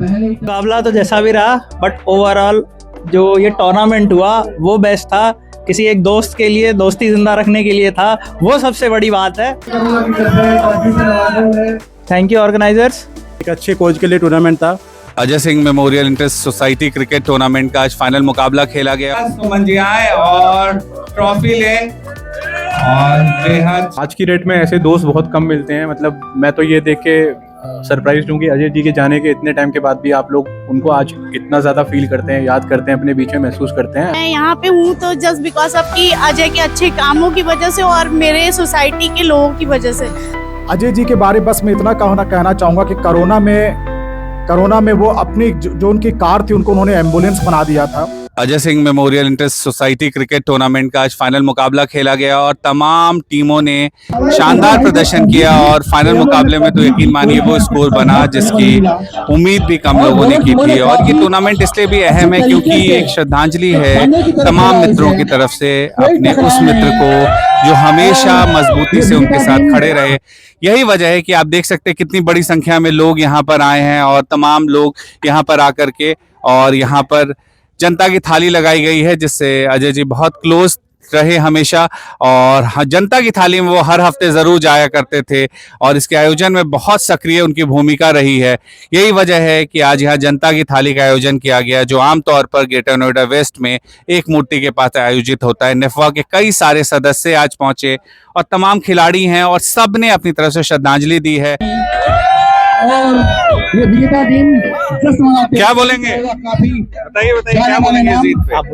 मुकाबला तो जैसा भी रहा, बट ओवरऑल जो ये टूर्नामेंट हुआ वो बेस्ट था। किसी एक दोस्त के लिए, दोस्ती जिंदा रखने के लिए था, वो सबसे बड़ी बात है। Thank you organisers. एक अच्छे कोच के लिए टूर्नामेंट था। Ajay Singh memorial inter society cricket tournament का आज फाइनल मुकाबला खेला गया। सुमन जी आए और ट्रॉफी ले। और आज की डेट में ऐसे दोस्त बहुत कम मिलते हैं। मतलब मैं तो ये देख के सरप्राइज हूँ कि अजय जी के जाने के इतने टाइम के बाद भी आप लोग उनको आज इतना ज्यादा फील करते हैं, याद करते हैं, अपने बीच में महसूस करते हैं। मैं यहाँ पे हूँ तो जस्ट बिकॉज ऑफ कि अजय के अच्छे कामों की वजह से और मेरे सोसाइटी के लोगों की वजह से। अजय जी के बारे बस मैं इतना कहना चाहूँगा कि कोरोना में वो अपनी जो उनकी कार थी उनको उन्होंने एम्बुलेंस बना दिया था। Ajay Singh memorial inter society cricket tournament का आज फाइनल मुकाबला खेला गया और तमाम टीमों ने शानदार प्रदर्शन किया और फाइनल मुकाबले में तो यकीन मानिए वो स्कोर बना जिसकी उम्मीद भी कम लोगों ने की थी। और ये टूर्नामेंट इसलिए भी अहम है क्योंकि एक श्रद्धांजलि है तमाम मित्रों की तरफ से अपने उस मित्र को जो हमेशा मजबूती से उनके साथ खड़े रहे। यही वजह है कि आप देख सकते हैं कितनी बड़ी संख्या में लोग यहाँ पर आए हैं और तमाम लोग यहाँ पर आकर के और यहाँ पर जनता की थाली लगाई गई है जिससे अजय जी बहुत क्लोज रहे हमेशा। और जनता की थाली में वो हर हफ्ते जरूर जाया करते थे और इसके आयोजन में बहुत सक्रिय उनकी भूमिका रही है। यही वजह है कि आज यहाँ जनता की थाली का आयोजन किया गया जो आमतौर पर ग्रेटर नोएडा वेस्ट में एक मूर्ति के पास आयोजित होता है। निफवा के कई सारे सदस्य आज पहुंचे और तमाम खिलाड़ी हैं और सब ने अपनी तरफ से श्रद्धांजलि दी है। और ये विजेता टीम क्या बोलेंगे? बताइए क्या बोलेंगे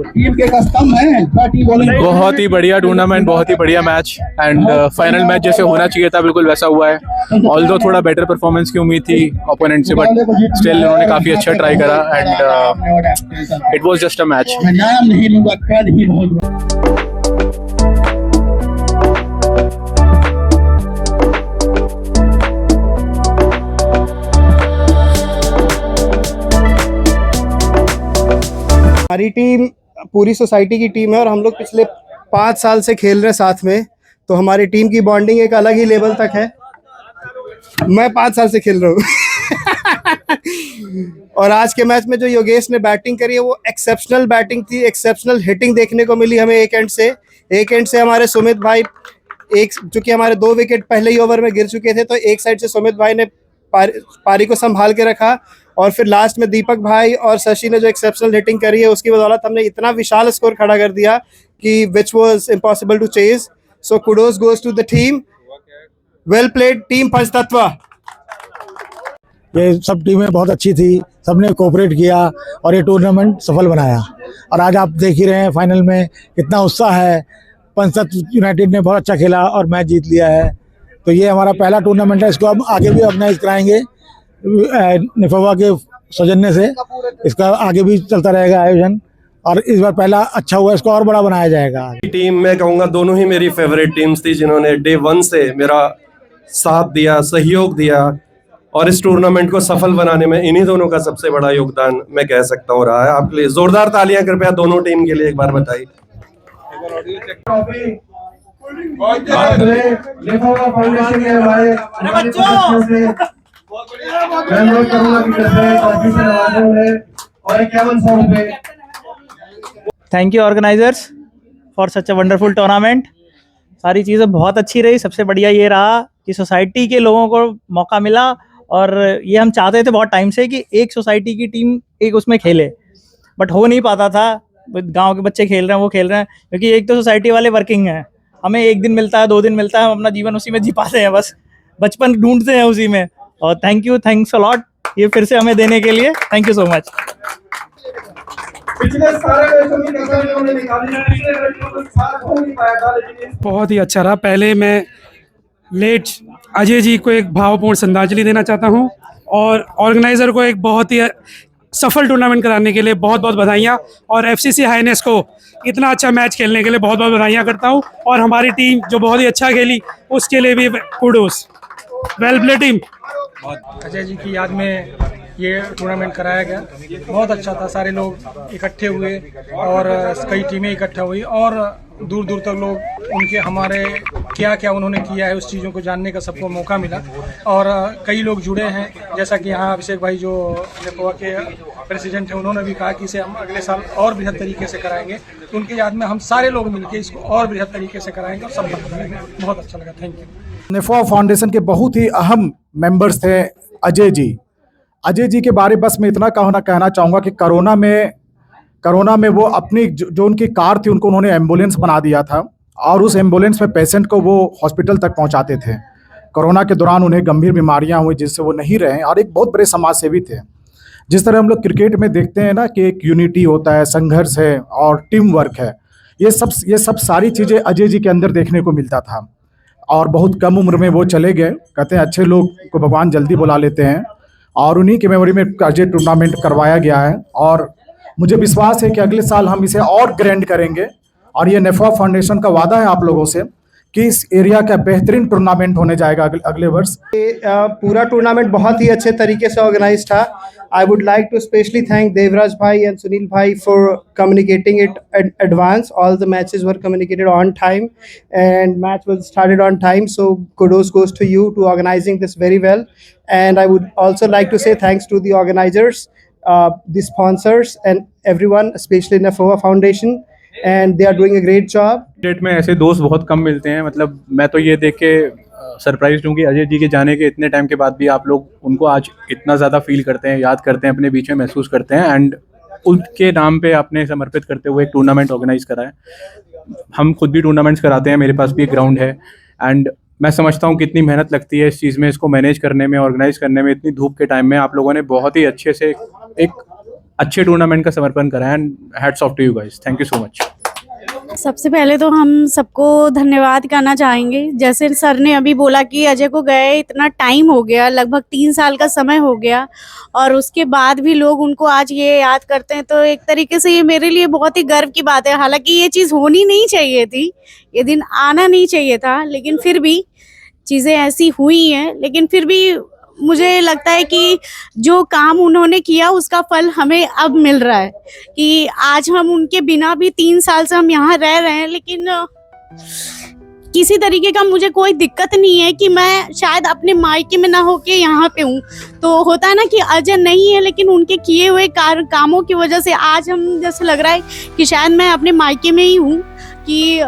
टीम के स्तंभ है। बहुत ही बढ़िया टूर्नामेंट, बहुत ही बढ़िया मैच एंड फाइनल मैच जैसे होना चाहिए था बिल्कुल वैसा हुआ है। ऑल्दो थोड़ा बेटर परफॉर्मेंस की उम्मीद थी ओपोनेंट से, बट स्टिल उन्होंने काफी अच्छा ट्राई करा and it was just a match. नाम नहीं लूंगा, कल ही होगा। हमारी टीम पूरी सोसाइटी की टीम है और हम लोग पिछले 5 साल से खेल रहे हैं साथ में, तो हमारी टीम की बॉन्डिंग एक अलग ही लेवल तक है। मैं 5 साल से खेल रहा हूँ और आज के मैच में जो योगेश ने बैटिंग करी है वो एक्सेप्शनल बैटिंग थी, एक्सेप्शनल हिटिंग देखने को मिली हमें। एक एंड से हमारे सुमित भाई चूंकि हमारे 2 विकेट पहले ही ओवर में गिर चुके थे तो एक साइड से सुमित भाई ने पारी को संभाल के रखा और फिर लास्ट में दीपक भाई और शशि ने जो एक्सेप्शनल हिटिंग करी है उसकी बदौलत हमने इतना विशाल स्कोर खड़ा कर दिया कि which was impossible to chase. So kudos goes to the team, well played team Panchtatva. ये सब टीमें बहुत अच्छी थी, सबने कोऑपरेट किया और ये टूर्नामेंट सफल बनाया। और आज आप देख ही रहे हैं फाइनल में कितना उत्साह है। पंचतत्व यूनाइटेड ने बहुत अच्छा खेला और मैच जीत लिया है। तो ये हमारा पहला टूर्नामेंट है, इसको हम आगे भी ऑर्गेनाइज कराएंगे निफवा के सौजन्य से। इसका आगे भी चलता रहेगा आयोजन और इस बार पहला अच्छा हुआ, इसको और बड़ा बनाया जाएगा। टीम मैं कहूँगा दोनों ही मेरी फेवरेट टीम्स थी जिन्होंने डे 1 से मेरा साथ दिया, सहयोग दिया और इस टूर्नामेंट को सफल बनाने में इन्हीं दोनों का सबसे बड़ा योगदान मैं कह सकता हूँ रहा है। आपके लिए जोरदार तालियां कृपया दोनों टीम के लिए एक बार बताइए। Thank you organisers for such a wonderful tournament. सारी चीज़ें बहुत अच्छी रही। सबसे बढ़िया ये रहा कि सोसाइटी के लोगों को मौका मिला और ये हम चाहते थे बहुत टाइम से कि एक सोसाइटी की टीम एक उसमें खेले, बट हो नहीं पाता था। गांव के बच्चे खेल रहे हैं, वो खेल रहे हैं, क्योंकि एक तो सोसाइटी वाले वर्किंग हैं, हमें 1 दिन मिलता है, 2 दिन मिलता है, हम अपना जीवन उसी में जी पाते हैं, बस बचपन ढूंढते हैं उसी में। और थैंक्स अ लॉट ये फिर से हमें देने के लिए। Thank you so much. बहुत ही अच्छा रहा। पहले मैं लेट अजय जी को एक भावपूर्ण श्रद्धांजलि देना चाहता हूं और ऑर्गेनाइजर को एक बहुत ही सफल टूर्नामेंट कराने के लिए बहुत बहुत बधाइयाँ और एफसीसी हाईनेस को इतना अच्छा मैच खेलने के लिए बहुत बहुत बधाइयाँ करता हूँ और हमारी टीम जो बहुत ही अच्छा खेली उसके लिए भी kudos. Well play team. Ajay ji की याद में ये टूर्नामेंट कराया गया। बहुत अच्छा था, सारे लोग इकट्ठे हुए और कई टीमें इकट्ठा हुई और दूर दूर तक लोग उनके हमारे क्या क्या उन्होंने किया है उस चीज़ों को जानने का सबको मौका मिला और कई लोग जुड़े हैं। जैसा कि यहाँ अभिषेक भाई जो नेपोवा के प्रेसिडेंट हैं उन्होंने भी कहा कि इसे हम अगले साल और बृहद तरीके से कराएंगे, तो उनकी याद में हम सारे लोग मिलकर इसको और बृहद तरीके से कराएंगे और सब बहुत अच्छा लगा। Thank you. नेफोआ फाउंडेशन के बहुत ही अहम मेंबर्स थे अजय जी। अजय जी के बारे बस मैं इतना कहना चाहूँगा कि कोरोना में वो अपनी जो उनकी कार थी उनको उन्होंने एम्बुलेंस बना दिया था और उस एम्बुलेंस में पेशेंट को वो हॉस्पिटल तक पहुंचाते थे। कोरोना के दौरान उन्हें गंभीर बीमारियां हुई जिससे वो नहीं रहे और एक बहुत बड़े समाज सेवी थे। जिस तरह हम लोग क्रिकेट में देखते हैं ना कि एक यूनिटी होता है, संघर्ष है और टीम वर्क है, ये सब सारी चीज़ें अजय जी के अंदर देखने को मिलता था। और बहुत कम उम्र में वो चले गए। कहते हैं अच्छे लोग को भगवान जल्दी बुला लेते हैं और उन्हीं की मेमोरी में अजय टूर्नामेंट करवाया गया है और मुझे विश्वास है कि अगले साल हम इसे और ग्रैंड करेंगे और ये नेफोआ फाउंडेशन का वादा है आप लोगों से कि इस एरिया का बेहतरीन टूर्नामेंट होने जाएगा अगले वर्ष। पूरा टूर्नामेंट बहुत ही अच्छे तरीके से ऑर्गेनाइज था। I would like to specially thank Devraj bhai and Sunil bhai for communicating it in advance. All the matches were communicated on time and match was started on time, so kudos goes to you to organizing this very well. And I would also like to say thanks to the organizers, the sponsors and everyone, especially Nefoa Foundation, and they are doing a great job. Date में ऐसे दोस्त बहुत कम मिलते हैं। मतलब मैं तो ये देख के सरप्राइज हूँ कि अजय जी के जाने के इतने टाइम के बाद भी आप लोग उनको आज इतना ज़्यादा फील करते हैं, याद करते हैं, अपने बीच में महसूस करते हैं एंड उनके नाम पे आपने समर्पित करते हुए एक टूर्नामेंट ऑर्गेनाइज करा है। हम खुद भी टूर्नामेंट्स कराते हैं, मेरे पास भी एक ग्राउंड है एंड मैं समझता हूँ कितनी मेहनत लगती है इस चीज़ में, इसको मैनेज करने में, ऑर्गेनाइज करने में। इतनी धूप के टाइम में आप लोगों ने बहुत ही अच्छे से एक अच्छे टूर्नामेंट का समर्पण करा है and hats off to you guys. Thank you so much. सबसे पहले तो हम सबको धन्यवाद करना चाहेंगे। जैसे सर ने अभी बोला कि अजय को गए इतना टाइम हो गया, लगभग 3 साल का समय हो गया और उसके बाद भी लोग उनको आज ये याद करते हैं, तो एक तरीके से ये मेरे लिए बहुत ही गर्व की बात है। हालांकि ये चीज़ होनी नहीं चाहिए थी, ये दिन आना नहीं चाहिए था, लेकिन फिर भी चीज़ें ऐसी हुई हैं। लेकिन फिर भी मुझे लगता है कि जो काम उन्होंने किया उसका फल हमें अब मिल रहा है कि आज हम उनके बिना भी 3 साल से हम यहाँ रह रहे हैं, लेकिन किसी तरीके का मुझे कोई दिक्कत नहीं है कि मैं शायद अपने मायके में ना होके यहाँ पे हूँ। तो होता है ना कि अजय नहीं है, लेकिन उनके किए हुए कामों की वजह से आज हम जैसे लग रहा है कि शायद मैं अपने मायके में ही हूँ, कि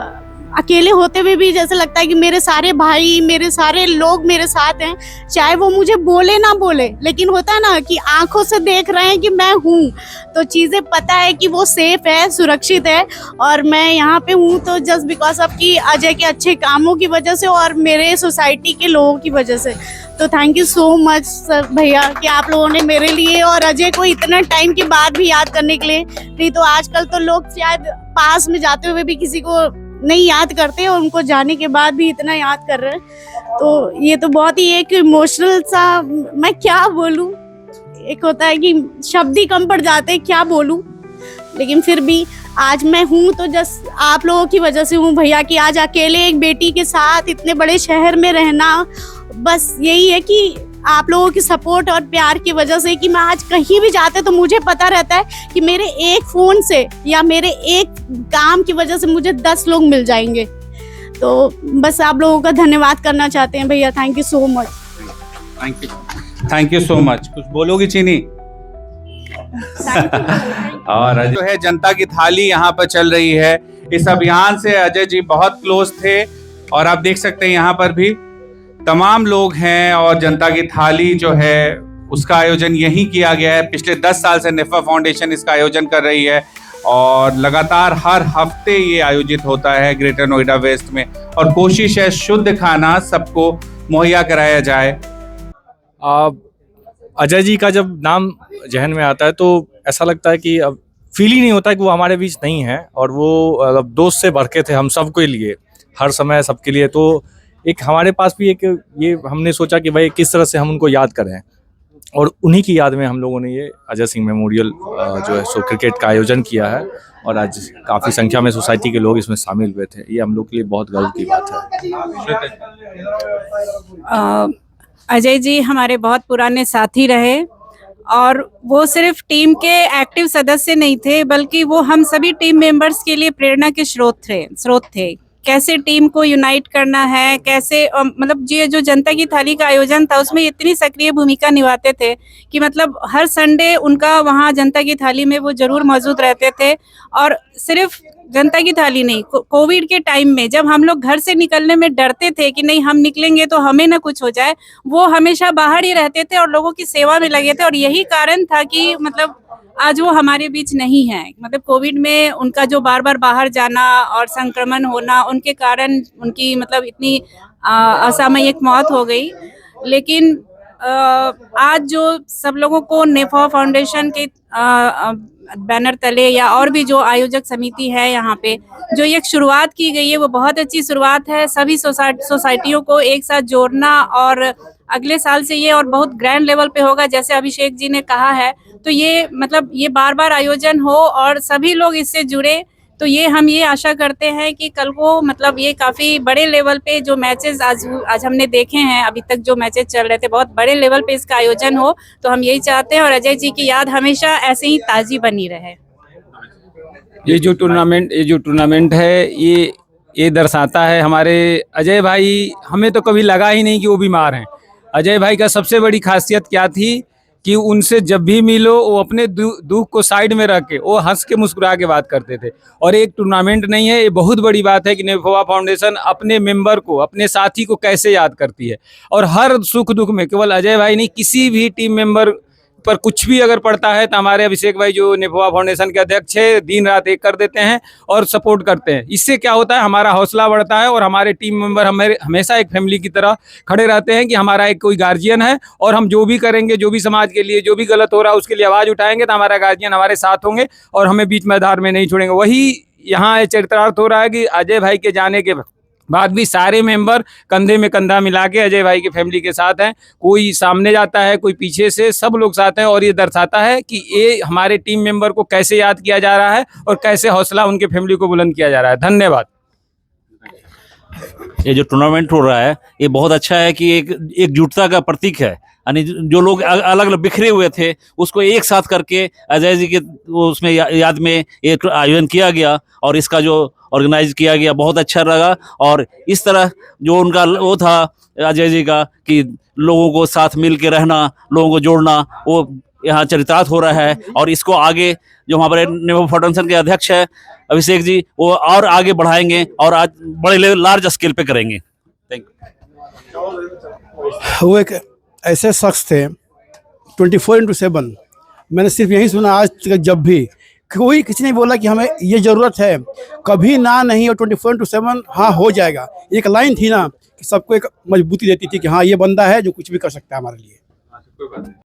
अकेले होते हुए भी जैसे लगता है कि मेरे सारे भाई, मेरे सारे लोग मेरे साथ हैं, चाहे वो मुझे बोले ना बोले, लेकिन होता है ना कि आंखों से देख रहे हैं कि मैं हूँ, तो चीज़ें पता है कि वो सेफ है, सुरक्षित है और मैं यहाँ पे हूँ तो जस्ट बिकॉज ऑफ कि अजय के अच्छे कामों की वजह से और मेरे सोसाइटी के लोगों की वजह से। तो thank you so much sir भैया कि आप लोगों ने मेरे लिए और अजय को इतना टाइम के बाद भी याद करने के लिए। नहीं तो आजकल तो लोग शायद पास में जाते हुए भी किसी को नहीं याद करते और उनको जाने के बाद भी इतना याद कर रहे हैं, तो ये तो बहुत ही एक इमोशनल सा, मैं क्या बोलूं, एक होता है कि शब्द ही कम पड़ जाते हैं, क्या बोलूं। लेकिन फिर भी आज मैं हूं तो जस्ट आप लोगों की वजह से हूं भैया, कि आज अकेले एक बेटी के साथ इतने बड़े शहर में रहना, बस यही है कि आप लोगों की सपोर्ट और प्यार की वजह से कि मैं आज कहीं भी जाते तो मुझे पता रहता है कि मेरे एक फ़ोन से या मेरे एक काम की वजह से मुझे 10 लोग मिल जाएंगे। तो बस आप लोगों का धन्यवाद करना चाहते हैं भैया। Thank you so much. Thank you so much. कुछ बोलोगी चीनी? और जो है जनता की थाली यहाँ पर चल रही है। इस अभियान से अजय जी बहुत क्लोज थे और आप देख सकते हैं यहाँ पर भी तमाम लोग हैं और जनता की थाली जो है उसका आयोजन यहीं किया गया है। पिछले 10 साल से नेफा फाउंडेशन इसका आयोजन कर रही है और लगातार हर हफ्ते ये आयोजित होता है ग्रेटर नोएडा वेस्ट में और कोशिश है शुद्ध खाना सबको मुहैया कराया जाए। अजय जी का जब नाम जहन में आता है तो ऐसा लगता है कि अब फील ही नहीं होता कि वो हमारे बीच नहीं है और वो दोस्त से बढ़ के थे हम सबके लिए, हर समय सबके लिए। तो एक हमारे पास भी एक ये हमने सोचा कि भाई किस तरह से हम उनको याद करें और उन्हीं की याद में हम लोगों ने ये अजय सिंह मेमोरियल जो है सो क्रिकेट का आयोजन किया है और आज काफ़ी संख्या में सोसाइटी के लोग इसमें शामिल हुए थे। ये हम लोग के लिए बहुत गर्व की बात है। अजय जी हमारे बहुत पुराने साथी रहे और वो सिर्फ टीम के एक्टिव सदस्य नहीं थे, बल्कि वो हम सभी टीम मेंबर्स के लिए प्रेरणा के स्रोत थे। कैसे टीम को यूनाइट करना है, कैसे मतलब ये जो जनता की थाली का आयोजन था उसमें इतनी सक्रिय भूमिका निभाते थे कि मतलब हर संडे उनका वहाँ जनता की थाली में वो जरूर मौजूद रहते थे। और सिर्फ जनता की थाली नहीं, कोविड के टाइम में जब हम लोग घर से निकलने में डरते थे कि नहीं हम निकलेंगे तो हमें ना कुछ हो जाए, वो हमेशा बाहर ही रहते थे और लोगों की सेवा में लगे थे। और यही कारण था कि मतलब आज वो हमारे बीच नहीं है। मतलब कोविड में उनका जो बार बार बाहर जाना और संक्रमण होना, उनके कारण उनकी मतलब इतनी असामयिक मौत हो गई। लेकिन आज जो सब लोगों को नेफा फाउंडेशन के बैनर तले या और भी जो आयोजक समिति है यहाँ पे जो एक शुरुआत की गई है, वो बहुत अच्छी शुरुआत है। सभी सोसाइटियों को एक साथ जोड़ना और अगले साल से ये और बहुत ग्रैंड लेवल पे होगा, जैसे अभिषेक जी ने कहा है। तो ये मतलब ये बार बार आयोजन हो और सभी लोग इससे जुड़े, तो ये हम ये आशा करते हैं कि कल को मतलब ये काफ़ी बड़े लेवल पे जो मैचेस आज हमने देखे हैं, अभी तक जो मैचेस चल रहे थे, बहुत बड़े लेवल पे इसका आयोजन हो। तो हम यही चाहते हैं और अजय जी की याद हमेशा ऐसे ही ताज़ी बनी रहे। ये जो टूर्नामेंट है ये दर्शाता है हमारे अजय भाई, हमें तो कभी लगा ही नहीं कि वो बीमार हैं। अजय भाई का सबसे बड़ी खासियत क्या थी कि उनसे जब भी मिलो वो अपने दुख को साइड में रख के वो हंस के मुस्कुरा के बात करते थे। और एक टूर्नामेंट नहीं है, ये बहुत बड़ी बात है कि नेफवा फाउंडेशन अपने मेंबर को, अपने साथी को कैसे याद करती है। और हर सुख दुख में केवल अजय भाई नहीं, किसी भी टीम मेंबर पर कुछ भी अगर पड़ता है तो हमारे अभिषेक भाई जो नेफवा फाउंडेशन के अध्यक्ष है, दिन रात एक कर देते हैं और सपोर्ट करते हैं। इससे क्या होता है, हमारा हौसला बढ़ता है और हमारे टीम मेंबर हमेशा एक फैमिली की तरह खड़े रहते हैं कि हमारा एक कोई गार्जियन है और हम जो भी करेंगे, जो भी समाज के लिए जो भी गलत हो रहा है उसके लिए आवाज़ उठाएंगे तो हमारा गार्जियन हमारे साथ होंगे और हमें बीच मैदान में नहीं छोड़ेंगे। वही यहाँ चरितार्थ हो रहा है कि अजय भाई के जाने के बाद भी सारे मेंबर कंधे में कंधा मिला के अजय भाई की फैमिली के साथ हैं। कोई सामने जाता है, कोई पीछे से, सब लोग साथ हैं। और ये दर्शाता है कि ये हमारे टीम मेंबर को कैसे याद किया जा रहा है और कैसे हौसला उनके फैमिली को बुलंद किया जा रहा है। धन्यवाद। ये जो टूर्नामेंट हो रहा है ये बहुत अच्छा है कि एक एकजुटता का प्रतीक है। यानी जो लोग अलग अलग बिखरे हुए थे उसको एक साथ करके अजय जी के उसमें याद में एक आयोजन किया गया और इसका जो ऑर्गेनाइज किया गया बहुत अच्छा लगा। और इस तरह जो उनका वो था अजय जी का कि लोगों को साथ मिल के रहना, लोगों को जोड़ना, वो यहाँ चरितार्थ हो रहा है। और इसको आगे जो हमारे नेफवा फाउंडेशन के अध्यक्ष है अभिषेक जी, वो और आगे बढ़ाएंगे और आज बड़े लार्ज स्केल पे करेंगे। Thank you. वो एक ऐसे शख्स थे 24/7। मैंने सिर्फ यही सुना आज तक, जब भी कोई किसी ने बोला कि हमें ये ज़रूरत है, कभी ना नहीं, और 24/7 हाँ हो जाएगा। एक लाइन थी ना कि सबको एक मजबूती देती थी कि हाँ ये बंदा है जो कुछ भी कर सकता है हमारे लिए।